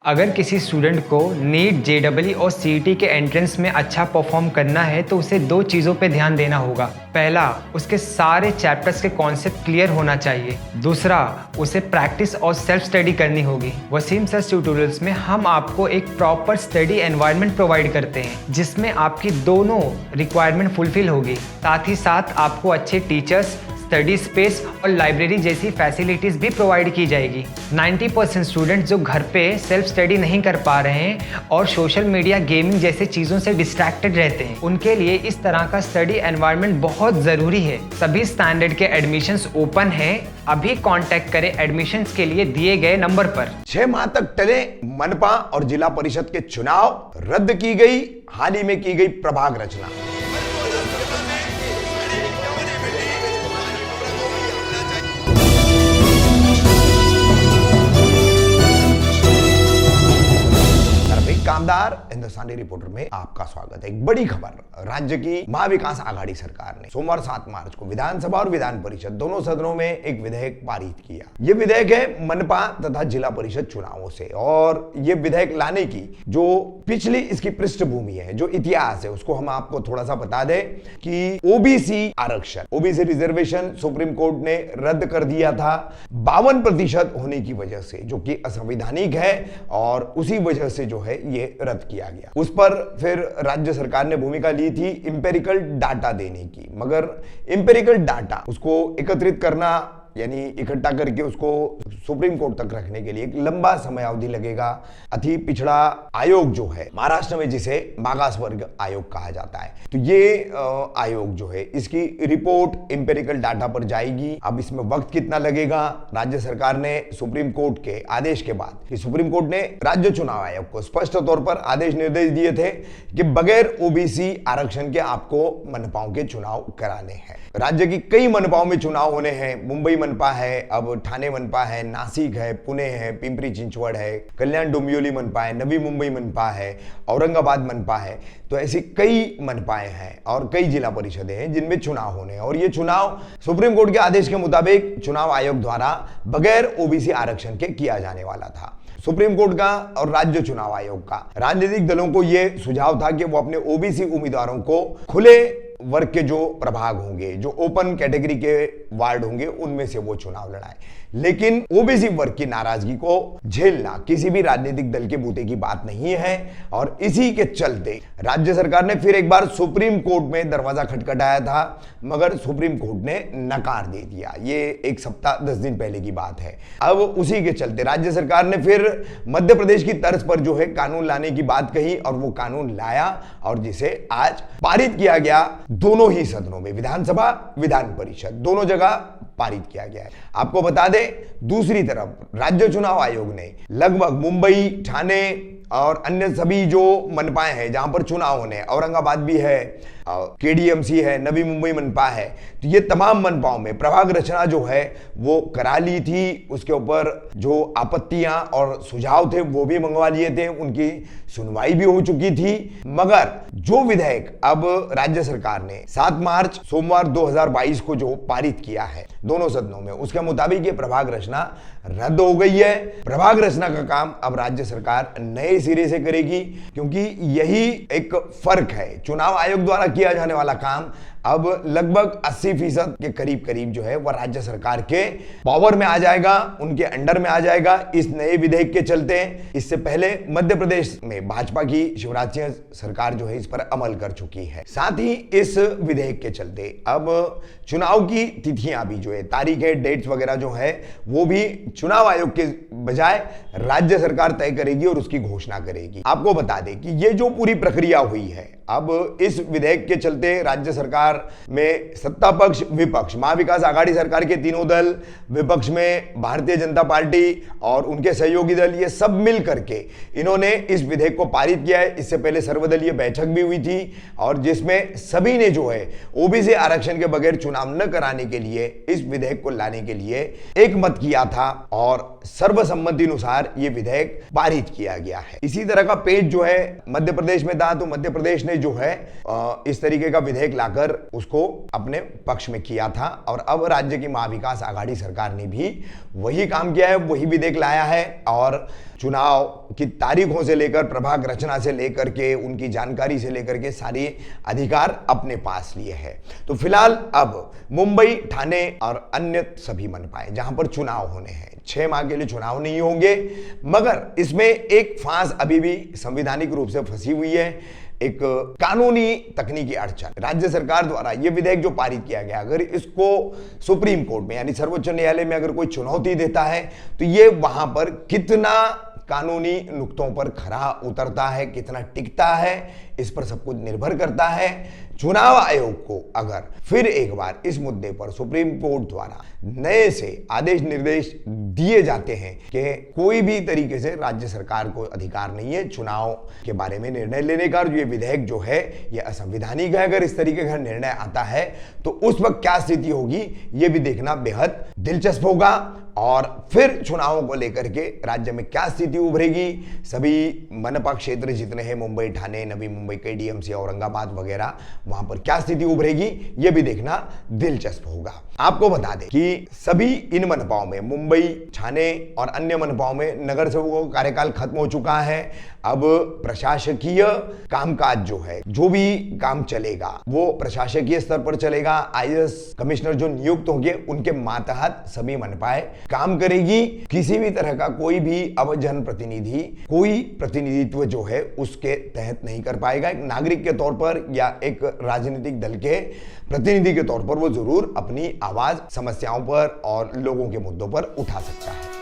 अगर किसी स्टूडेंट को नीट, जेईई और सीईटी के एंट्रेंस में अच्छा परफॉर्म करना है तो उसे दो चीज़ों पे ध्यान देना होगा। पहला, उसके सारे चैप्टर्स के कॉन्सेप्ट क्लियर होना चाहिए। दूसरा, उसे प्रैक्टिस और सेल्फ स्टडी करनी होगी। वसीम सर ट्यूटोरियल्स में हम आपको एक प्रॉपर स्टडी एनवायरनमेंट प्रोवाइड करते हैं जिसमें आपकी दोनों रिक्वायरमेंट फुलफिल होगी। साथ ही साथ आपको अच्छे टीचर्स, स्टडी स्पेस और लाइब्रेरी जैसी फैसिलिटीज भी प्रोवाइड की जाएगी। 90% स्टूडेंट जो घर पे सेल्फ स्टडी नहीं कर पा रहे हैं और सोशल मीडिया, गेमिंग जैसे चीज़ों से डिस्ट्रैक्टेड रहते हैं, उनके लिए इस तरह का स्टडी एनवायरनमेंट बहुत ज़रूरी है। सभी स्टैंडर्ड के एडमिशन्स ओपन हैं। अभी कांटेक्ट करें एडमिशन्स के लिए दिए गए नंबर पर। 6 माह तक टले मनपा और जिला परिषद के चुनाव, रद्द की गई हाल ही में की गई प्रभाग रचना। कामदार हिंदुस्तानी रिपोर्टर में आपका स्वागत है। एक बड़ी खबर, राज्य की महाविकास आघाड़ी सरकार ने सोमवार 7 मार्च को विधानसभा और विधान परिषद दोनों सदनों में एक विधेयक पारित किया। यह विधेयक है मनपा तथा जिला परिषद चुनावों से, और यह विधेयक लाने की जो पिछली इसकी पृष्ठभूमि है, जो इतिहास है, उसको हम आपको थोड़ा सा बता दें कि ओबीसी आरक्षण, ओबीसी रिजर्वेशन सुप्रीम कोर्ट ने रद्द कर दिया था 52% होने की वजह से, जो कि असंवैधानिक है, और उसी वजह से जो है ये रद्द किया गया। उस पर फिर राज्य सरकार ने भूमिका ली थी इंपेरिकल डाटा देने की, मगर इंपेरिकल डाटा उसको एकत्रित करना यानी इकट्ठा करके उसको सुप्रीम कोर्ट तक रखने के लिए एक लंबा समय अवधि लगेगा। अति पिछड़ा आयोग जो है महाराष्ट्र में, जिसे मागास वर्ग आयोग कहा जाता है, तो ये आयोग जो है इसकी रिपोर्ट इंपेरिकल डाटा पर जाएगी। अब इसमें वक्त कितना लगेगा? राज्य सरकार ने सुप्रीम कोर्ट के आदेश के बाद, कि सुप्रीम कोर्ट ने राज्य चुनाव आयोग को स्पष्ट तौर पर आदेश निर्देश दिए थे कि बगैर ओबीसी आरक्षण के आपको मनपाओं के चुनाव कराने हैं। राज्य की कई मनपाओं में चुनाव होने हैं। मुंबई मनपा है, अब ठाणे मनपा है, नासिक है, पुणे है, पिंपरी चिंचवड़ है, कल्याण डोंबिवली मनपा है, नवी मुंबई मनपा है, औरंगाबाद मनपा है। तो ऐसी कई मनपाएं हैं और कई जिला परिषदें हैं जिनमें चुनाव होने हैं, और ये चुनाव सुप्रीम कोर्ट के आदेश के मुताबिक चुनाव आयोग द्वारा बगैर ओबीसी आरक्षण के किया जाने वाला था। सुप्रीम कोर्ट का और राज्य चुनाव आयोग का राजनीतिक दलों को यह सुझाव था कि वो अपने ओबीसी उम्मीदवारों को खुले वर्ग के जो प्रभाग होंगे, जो ओपन कैटेगरी के वार्ड होंगे, उनमें से वो चुनाव लड़ाए। लेकिन ओबीसी वर्ग की नाराजगी को झेलना किसी भी राजनीतिक दल के बूते की बात नहीं है, और इसी के चलते राज्य सरकार ने फिर एक बार सुप्रीम कोर्ट में दरवाजा खटखटाया था, मगर सुप्रीम कोर्ट ने नकार दे दिया। ये एक सप्ताह 10 दिन पहले की बात है। अब उसी के चलते राज्य सरकार ने फिर मध्य प्रदेश की तर्ज पर जो है कानून लाने की बात कही, और वो कानून लाया, और जिसे आज पारित किया गया दोनों ही सदनों में, विधानसभा, विधान परिषद, दोनों जगह पारित किया गया है। आपको बता दें, दूसरी तरफ राज्य चुनाव आयोग ने लगभग मुंबई, ठाणे और अन्य सभी जो मनपाएं हैं जहां पर चुनाव होने, औरंगाबाद भी है, केडीएमसी है, नवी मुंबई मनपा है, तो ये तमाम मनपाओं में प्रभाग रचना जो है वो करा ली थी। उसके ऊपर जो आपत्तियां और सुझाव थे वो भी मंगवा लिए थे, उनकी सुनवाई भी हो चुकी थी। मगर जो विधेयक अब राज्य सरकार ने 7 मार्च सोमवार 2022 को जो पारित किया है दोनों सदनों में, उसके मुताबिक ये प्रभाग रचना रद्द हो गई है। प्रभाग रचना का काम अब राज्य सरकार नए सिरे से करेगी, क्योंकि यही एक फर्क है। चुनाव आयोग द्वारा किया जाने वाला काम अब लगभग 80% के करीब जो है वह राज्य सरकार के पावर में आ जाएगा, उनके अंडर में आ जाएगा इस नए विधेयक के चलते। इससे पहले मध्य प्रदेश में भाजपा की शिवराज सिंह सरकार जो है इस पर अमल कर चुकी है। साथ ही इस विधेयक के चलते अब चुनाव की तिथियां भी जो है, तारीखें, डेट्स वगैरह जो है, वो भी चुनाव आयोग के बजाय राज्य सरकार तय करेगी और उसकी घोषणा करेगी। आपको बता दें कि ये जो पूरी प्रक्रिया हुई है, अब इस विधेयक के चलते राज्य सरकार में सत्ता पक्ष, विपक्ष, महाविकास आघाड़ी सरकार के तीनों दल, विपक्ष में भारतीय जनता पार्टी और उनके सहयोगी दल, ये सब मिल करके इन्होंने इस विधेयक को पारित किया है। इससे पहले सर्वदलीय बैठक भी हुई थी, और जिसमें सभी ने जो है ओबीसी आरक्षण के बगैर चुनाव न कराने के लिए, इस विधेयक को लाने के लिए एक मत किया था, और सर्वसम्मति अनुसार यह विधेयक पारित किया गया है। इसी तरह का पेज जो है मध्य प्रदेश में था, तो मध्य प्रदेश ने जो है इस तरीके का विधेयक लाकर उसको अपने पक्ष में किया था और अब राज्य की महाविकास आघाड़ी सरकार ने भी वही काम किया है, वही विधेयक लाया है और चुनाव की तारीखों से लेकर प्रभाग रचना से लेकर के उनकी जानकारी से लेकर के सारी अधिकार अपने पास लिए है। तो फिलहाल अब मुंबई, ठाणे और अन्य सभी मनपाएं जहां पर चुनाव होने हैं, 6 माह के लिए चुनाव नहीं होंगे, मगर इसमें एक फांस अभी भी संवैधानिक रूप से फंसी हुई है, एक कानूनी तकनीकी अड़चन। राज्य सरकार द्वारा यह विधेयक जो पारित किया गया, अगर इसको सुप्रीम कोर्ट में यानी सर्वोच्च न्यायालय में अगर कोई चुनौती देता है तो ये वहां पर कितना कानूनी नुक्तों पर खरा उतरता है, कितना टिकता है, इस पर सब कुछ निर्भर करता है। चुनाव आयोग को अगर फिर एक बार इस मुद्दे पर सुप्रीम कोर्ट द्वारा नए से आदेश निर्देश दिए जाते हैं कि कोई भी तरीके से राज्य सरकार को अधिकार नहीं है चुनाव के बारे में निर्णय लेने का, और ये विधेयक जो है ये असंवैधानिक है, अगर इस तरीके का निर्णय आता है तो उस वक्त क्या स्थिति होगी ये भी देखना बेहद दिलचस्प होगा। और फिर चुनावों को लेकर के राज्य में क्या स्थिति उभरेगी, सभी मनपा क्षेत्र जितने हैं, मुंबई, ठाणे, नवी मुंबई, केडीएमसी, औरंगाबाद वगैरह, वहां पर क्या स्थिति उभरेगी ये भी देखना दिलचस्प होगा। आपको बता दें कि सभी इन मनपाओं में, मुंबई, ठाणे और अन्य मनपाओं में नगर सेवकों का कार्यकाल खत्म हो चुका है। अब प्रशासकीय कामकाज जो है, जो भी काम चलेगा वो प्रशासकीय स्तर पर चलेगा। आईएएस कमिश्नर जो नियुक्त होंगे उनके मातहत सभी मनपाएं काम करेगी। किसी भी तरह का कोई भी अब जनप्रतिनिधि कोई प्रतिनिधित्व जो है उसके तहत नहीं कर पाएगा। एक नागरिक के तौर पर या एक राजनीतिक दल के प्रतिनिधि के तौर पर वो जरूर अपनी आवाज समस्याओं पर और लोगों के मुद्दों पर उठा सकता है।